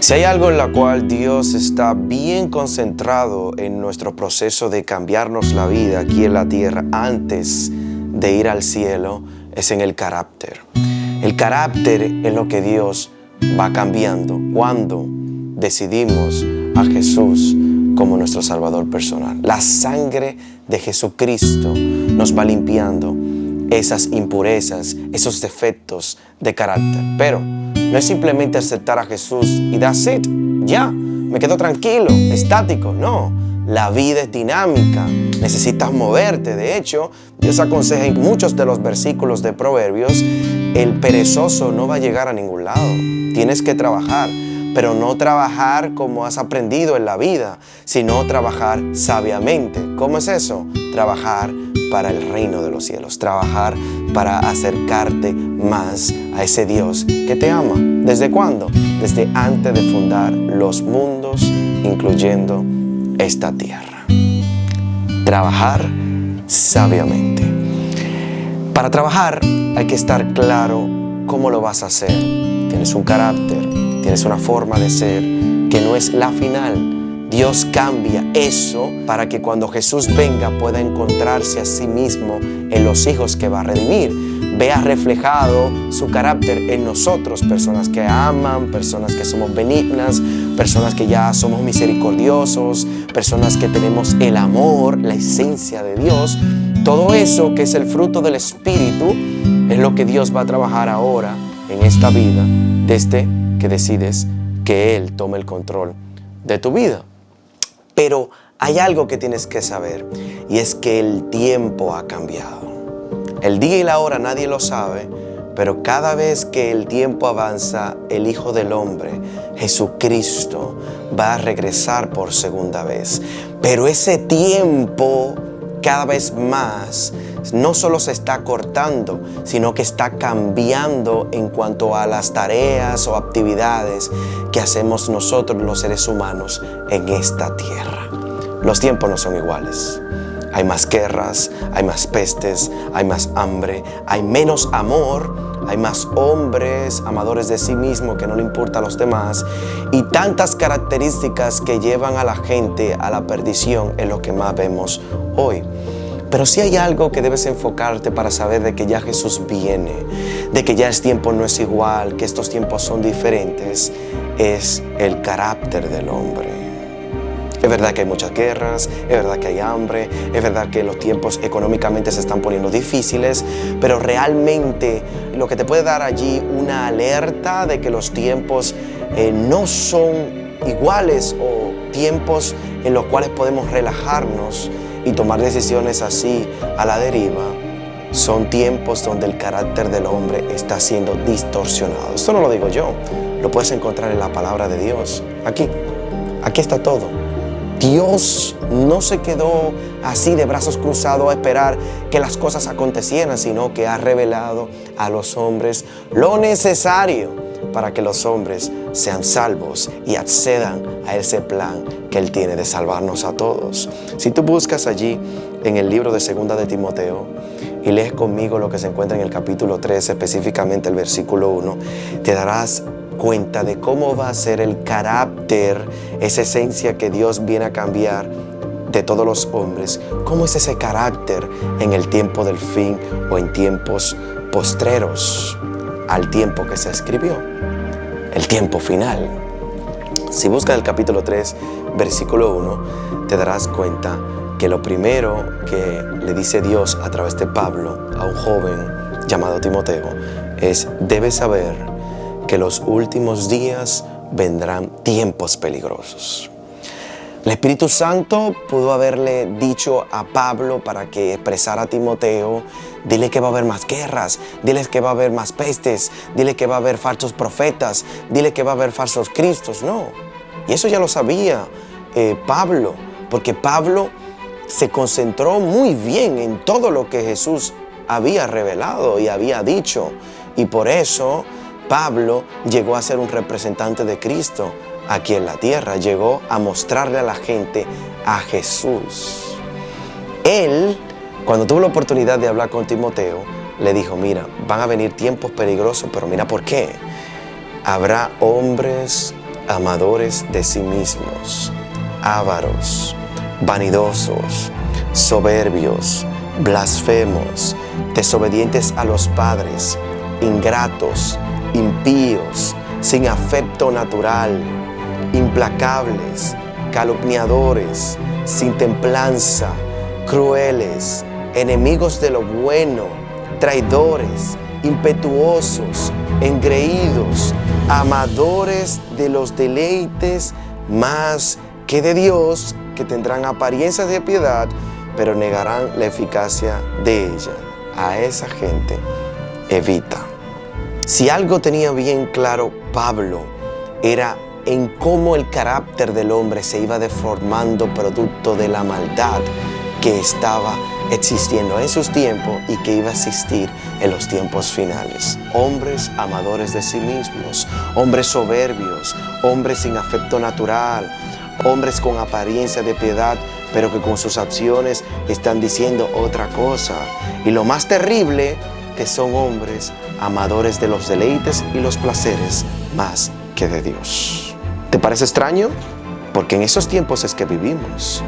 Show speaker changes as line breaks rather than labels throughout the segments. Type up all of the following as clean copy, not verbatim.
Si hay algo en la cual Dios está bien concentrado en nuestro proceso de cambiarnos la vida aquí en la tierra antes de ir al cielo, es en el carácter. El carácter es lo que Dios va cambiando cuando decidimos a Jesús como nuestro Salvador personal. La sangre de Jesucristo nos va limpiando esas impurezas, esos defectos de carácter. Pero no es simplemente aceptar a Jesús y that's it, ya, me quedo tranquilo, estático. No, la vida es dinámica, necesitas moverte. De hecho, Dios aconseja en muchos de los versículos de Proverbios, el perezoso no va a llegar a ningún lado. Tienes que trabajar, pero no trabajar como has aprendido en la vida, sino trabajar sabiamente. ¿Cómo es eso? Trabajar para el reino de los cielos, trabajar para acercarte más a ese Dios que te ama. ¿Desde cuándo? Desde antes de fundar los mundos, incluyendo esta tierra. Trabajar sabiamente. Para trabajar hay que estar claro cómo lo vas a hacer. Tienes un carácter, tienes una forma de ser que no es la final. Dios cambia eso para que cuando Jesús venga pueda encontrarse a sí mismo en los hijos que va a redimir. Vea reflejado su carácter en nosotros, personas que aman, personas que somos benignas, personas que ya somos misericordiosos, personas que tenemos el amor, la esencia de Dios. Todo eso que es el fruto del Espíritu es lo que Dios va a trabajar ahora en esta vida desde que decides que Él tome el control de tu vida. Pero hay algo que tienes que saber, y es que el tiempo ha cambiado. El día y la hora nadie lo sabe, pero cada vez que el tiempo avanza, el Hijo del Hombre, Jesucristo, va a regresar por segunda vez. Pero ese tiempo cada vez más no solo se está cortando, sino que está cambiando en cuanto a las tareas o actividades que hacemos nosotros los seres humanos en esta tierra. Los tiempos no son iguales. Hay más guerras, hay más pestes, hay más hambre, hay menos amor, hay más hombres amadores de sí mismos que no le importa a los demás, y tantas características que llevan a la gente a la perdición es lo que más vemos hoy. Pero sí hay algo que debes enfocarte para saber de que ya Jesús viene, de que ya el tiempo no es igual, que estos tiempos son diferentes, es el carácter del hombre. Es verdad que hay muchas guerras, es verdad que hay hambre, es verdad que los tiempos económicamente se están poniendo difíciles, pero realmente lo que te puede dar allí una alerta de que los tiempos no son iguales, o tiempos en los cuales podemos relajarnos y tomar decisiones así a la deriva, son tiempos donde el carácter del hombre está siendo distorsionado. Esto no lo digo yo, lo puedes encontrar en la palabra de Dios. Aquí está todo. Dios no se quedó así de brazos cruzados a esperar que las cosas acontecieran, sino que ha revelado a los hombres lo necesario para que los hombres sean salvos y accedan a ese plan que Él tiene de salvarnos a todos. Si tú buscas allí en el libro de 2 de Timoteo y lees conmigo lo que se encuentra en el capítulo 3, específicamente el versículo 1, te darás cuenta de cómo va a ser el carácter, esa esencia que Dios viene a cambiar de todos los hombres. ¿Cómo es ese carácter en el tiempo del fin o en tiempos postreros al tiempo que se escribió? El tiempo final. Si buscas el capítulo 3, versículo 1, te darás cuenta que lo primero que le dice Dios a través de Pablo a un joven llamado Timoteo es: debes saber que los últimos días vendrán tiempos peligrosos. El Espíritu Santo pudo haberle dicho a Pablo para que expresara a Timoteo: dile que va a haber más guerras, dile que va a haber más pestes, dile que va a haber falsos profetas, dile que va a haber falsos cristos. No, y eso ya lo sabía Pablo, porque Pablo se concentró muy bien en todo lo que Jesús había revelado y había dicho, y por eso Pablo llegó a ser un representante de Cristo aquí en la tierra. Llegó a mostrarle a la gente a Jesús. Él, cuando tuvo la oportunidad de hablar con Timoteo, le dijo: mira, van a venir tiempos peligrosos, pero mira por qué. Habrá hombres amadores de sí mismos, ávaros, vanidosos, soberbios, blasfemos, desobedientes a los padres, ingratos, impíos, sin afecto natural, implacables, calumniadores, sin templanza, crueles, enemigos de lo bueno, traidores, impetuosos, engreídos, amadores de los deleites más que de Dios, que tendrán apariencias de piedad, pero negarán la eficacia de ella. A esa gente evita. Si algo tenía bien claro Pablo, era en cómo el carácter del hombre se iba deformando producto de la maldad que estaba existiendo en sus tiempos y que iba a existir en los tiempos finales. Hombres amadores de sí mismos, hombres soberbios, hombres sin afecto natural, hombres con apariencia de piedad, pero que con sus acciones están diciendo otra cosa. Y lo más terrible, que son hombres amadores de los deleites y los placeres más que de Dios. ¿Te parece extraño? Porque en esos tiempos es que vivimos.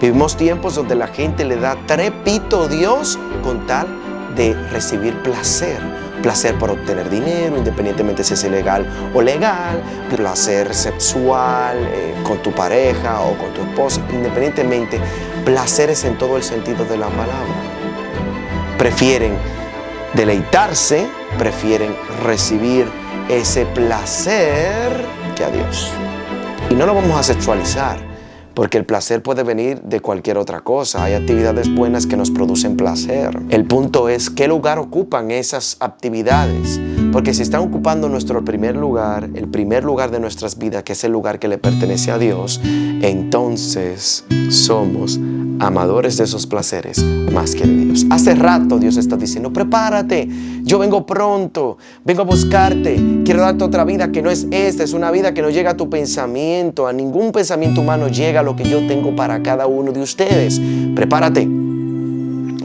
Vivimos tiempos donde la gente le da trepito a Dios con tal de recibir placer. Placer por obtener dinero, independientemente si es ilegal o legal. Placer sexual con tu pareja o con tu esposa, independientemente. Placeres en todo el sentido de la palabra. Prefieren deleitarse, prefieren recibir ese placer que a Dios. Y no lo vamos a sexualizar, porque el placer puede venir de cualquier otra cosa. Hay actividades buenas que nos producen placer. El punto es qué lugar ocupan esas actividades. Porque si están ocupando nuestro primer lugar, el primer lugar de nuestras vidas, que es el lugar que le pertenece a Dios, entonces somos amadores de esos placeres más que de Dios. Hace rato Dios está diciendo, prepárate, yo vengo pronto, vengo a buscarte, quiero darte otra vida que no es esta, es una vida que no llega a tu pensamiento, a ningún pensamiento humano llega a lo que yo tengo para cada uno de ustedes. Prepárate,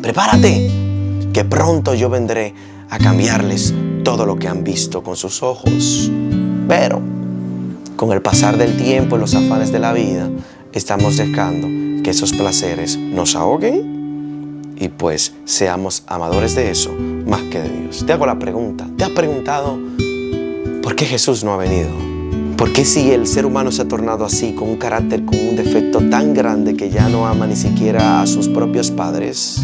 prepárate, que pronto yo vendré a cambiarles todo lo que han visto con sus ojos. Pero con el pasar del tiempo y los afanes de la vida, estamos dejando que esos placeres nos ahoguen y pues seamos amadores de eso más que de Dios. Te hago la pregunta, ¿te has preguntado por qué Jesús no ha venido? ¿Por qué si el ser humano se ha tornado así, con un carácter, con un defecto tan grande que ya no ama ni siquiera a sus propios padres?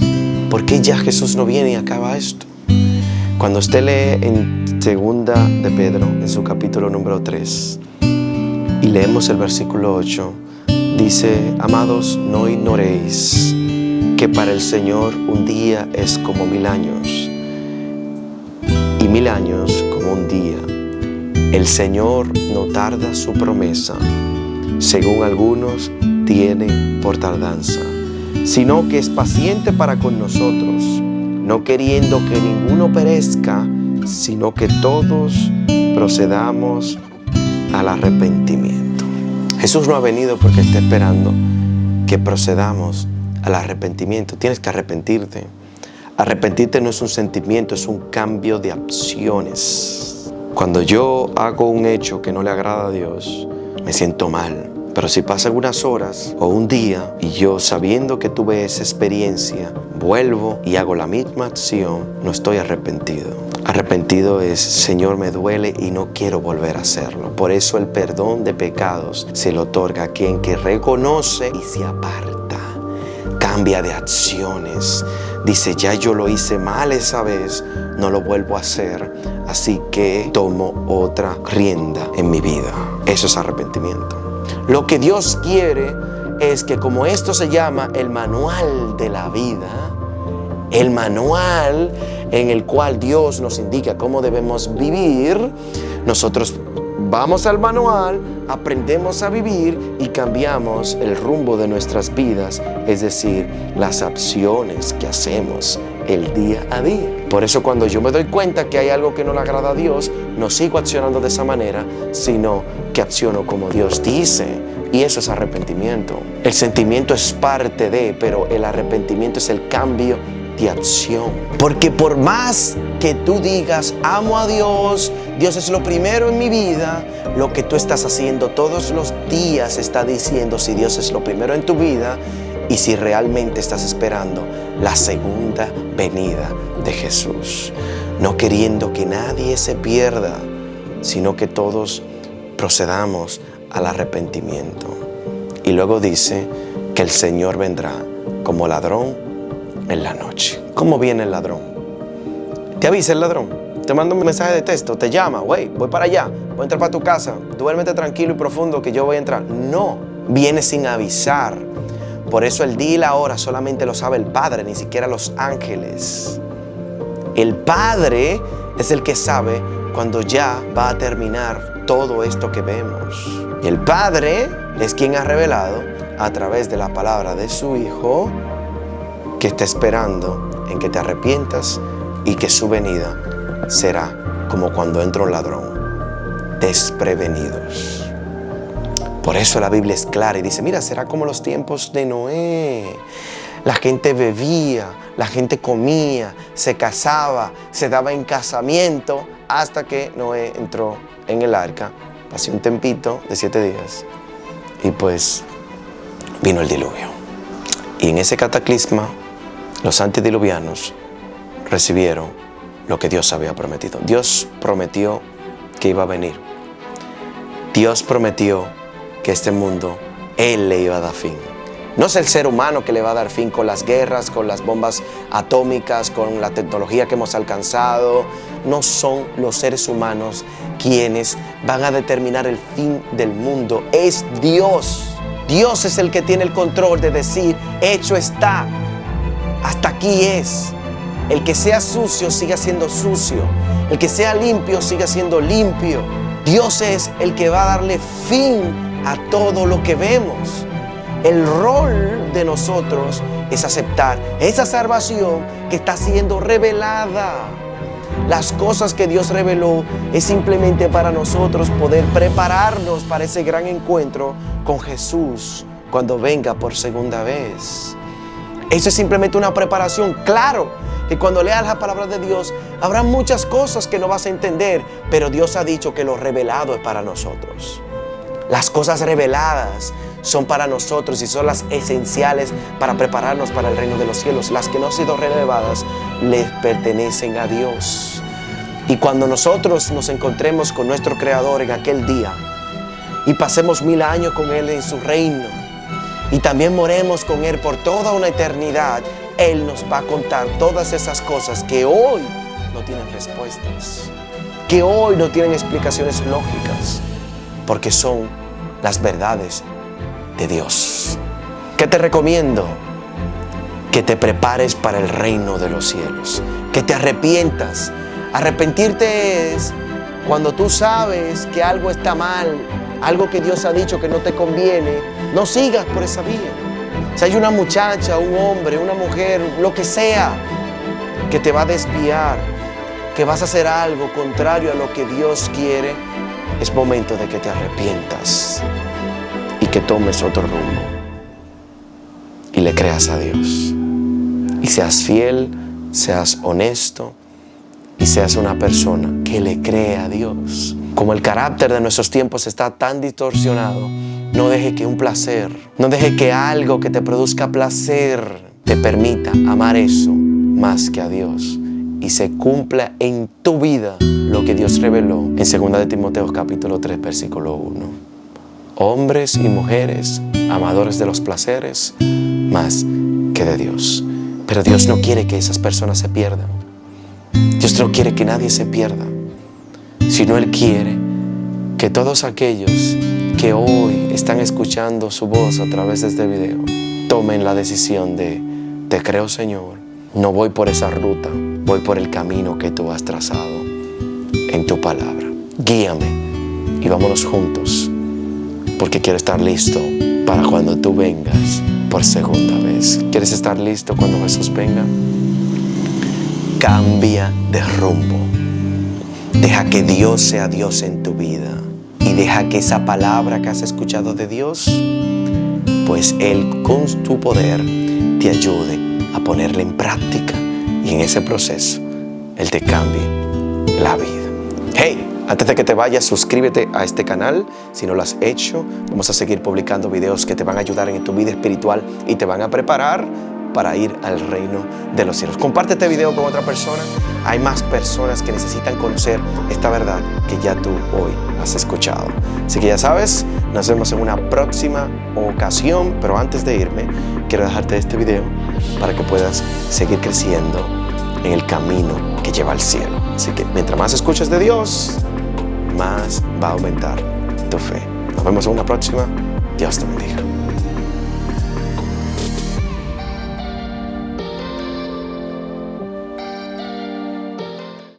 ¿Por qué ya Jesús no viene y acaba esto? Cuando usted lee en segunda de Pedro, en su capítulo número 3, y leemos el versículo 8, dice, amados, no ignoréis que para el Señor un día es como 1000 años y 1000 años como un día. El Señor no tarda su promesa, según algunos tienen por tardanza, sino que es paciente para con nosotros, no queriendo que ninguno perezca, sino que todos procedamos al arrepentimiento. Jesús no ha venido porque está esperando que procedamos al arrepentimiento. Tienes que arrepentirte. Arrepentirte no es un sentimiento, es un cambio de acciones. Cuando yo hago un hecho que no le agrada a Dios, me siento mal. Pero si pasan unas horas o un día y yo, sabiendo que tuve esa experiencia, vuelvo y hago la misma acción, no estoy arrepentido. Arrepentido es, Señor, me duele y no quiero volver a hacerlo. Por eso el perdón de pecados se le otorga a quien que reconoce y se aparta. Cambia de acciones. Dice, ya yo lo hice mal esa vez, no lo vuelvo a hacer. Así que tomo otra rienda en mi vida. Eso es arrepentimiento. Lo que Dios quiere es que, como esto se llama el manual de la vida, el manual en el cual Dios nos indica cómo debemos vivir, nosotros vamos al manual, aprendemos a vivir y cambiamos el rumbo de nuestras vidas, es decir, las acciones que hacemos el día a día. Por eso cuando yo me doy cuenta que hay algo que no le agrada a Dios, no sigo accionando de esa manera, sino que acciono como Dios dice. Y eso es arrepentimiento. El sentimiento es parte de, pero el arrepentimiento es el cambio de acción. Porque por más que tú digas, amo a Dios, Dios es lo primero en mi vida, lo que tú estás haciendo todos los días está diciendo si Dios es lo primero en tu vida y si realmente estás esperando la segunda venida de Jesús. No queriendo que nadie se pierda, sino que todos procedamos al arrepentimiento. Y luego dice que el Señor vendrá como ladrón en la noche. ¿Cómo viene el ladrón? Te avisa el ladrón, te manda un mensaje de texto, te llama, voy para allá, voy a entrar para tu casa, duérmete tranquilo y profundo que yo voy a entrar. No, viene sin avisar. Por eso el día y la hora solamente lo sabe el Padre, ni siquiera los ángeles. El Padre es el que sabe cuando ya va a terminar todo esto que vemos. Y el Padre es quien ha revelado a través de la palabra de su Hijo que está esperando en que te arrepientas y que su venida será como cuando entra un ladrón, desprevenidos. Por eso la Biblia es clara y dice, mira, será como los tiempos de Noé. La gente bebía, la gente comía, se casaba, se daba en casamiento hasta que Noé entró en el arca. Pasó un tempito de 7 días y pues vino el diluvio. Y en ese cataclisma los antediluvianos recibieron lo que Dios había prometido. Dios prometió que iba a venir. Dios prometió que este mundo Él le iba a dar fin. No es el ser humano que le va a dar fin con las guerras, con las bombas atómicas, con la tecnología que hemos alcanzado. No son los seres humanos quienes van a determinar el fin del mundo. Es Dios. Dios es el que tiene el control de decir, hecho está. Hasta aquí es. El que sea sucio siga siendo sucio. El que sea limpio siga siendo limpio. Dios es el que va a darle fin a todo lo que vemos. El rol de nosotros es aceptar esa salvación que está siendo revelada. Las cosas que Dios reveló es simplemente para nosotros poder prepararnos para ese gran encuentro con Jesús cuando venga por segunda vez. Eso es simplemente una preparación. Claro que cuando leas la palabra de Dios habrá muchas cosas que no vas a entender, pero Dios ha dicho que lo revelado es para nosotros. Las cosas reveladas son para nosotros y son las esenciales para prepararnos para el reino de los cielos. Las que no han sido reveladas les pertenecen a Dios. Y cuando nosotros nos encontremos con nuestro Creador en aquel día y pasemos 1000 años con Él en su reino y también moremos con Él por toda una eternidad, Él nos va a contar todas esas cosas que hoy no tienen respuestas, que hoy no tienen explicaciones lógicas, porque son las verdades de Dios. ¿Qué te recomiendo? Que te prepares para el reino de los cielos, que te arrepientas. Arrepentirte es cuando tú sabes que algo está mal, algo que Dios ha dicho que no te conviene, no sigas por esa vía. Si hay una muchacha, un hombre, una mujer, lo que sea, que te va a desviar, que vas a hacer algo contrario a lo que Dios quiere, es momento de que te arrepientas y que tomes otro rumbo y le creas a Dios y seas fiel, seas honesto y seas una persona que le cree a Dios. Como el carácter de nuestros tiempos está tan distorsionado, no deje que un placer, no deje que algo que te produzca placer te permita amar eso más que a Dios y se cumpla en tu vida lo que Dios reveló en 2 de Timoteo capítulo 3 versículo 1. Hombres y mujeres amadores de los placeres más que de Dios. Pero Dios no quiere que esas personas se pierdan. Dios no quiere que nadie se pierda, sino Él quiere que todos aquellos que hoy están escuchando su voz a través de este video tomen la decisión de: te creo, Señor, no voy por esa ruta, voy por el camino que tú has trazado en tu palabra. Guíame y vámonos juntos, porque quiero estar listo para cuando tú vengas por segunda vez. ¿Quieres estar listo cuando Jesús venga? Cambia de rumbo. Deja que Dios sea Dios en tu vida y deja que esa palabra que has escuchado de Dios, pues Él con su poder te ayude a ponerla en práctica y en ese proceso Él te cambie la vida. Hey, antes de que te vayas, suscríbete a este canal si no lo has hecho. Vamos a seguir publicando videos que te van a ayudar en tu vida espiritual y te van a preparar para ir al reino de los cielos. Comparte este video con otra persona. Hay más personas que necesitan conocer esta verdad que ya tú hoy has escuchado. Así que ya sabes, nos vemos en una próxima ocasión. Pero antes de irme, quiero dejarte este video para que puedas seguir creciendo en el camino que lleva al cielo. Así que mientras más escuches de Dios, más va a aumentar tu fe. Nos vemos en una próxima. Dios te bendiga.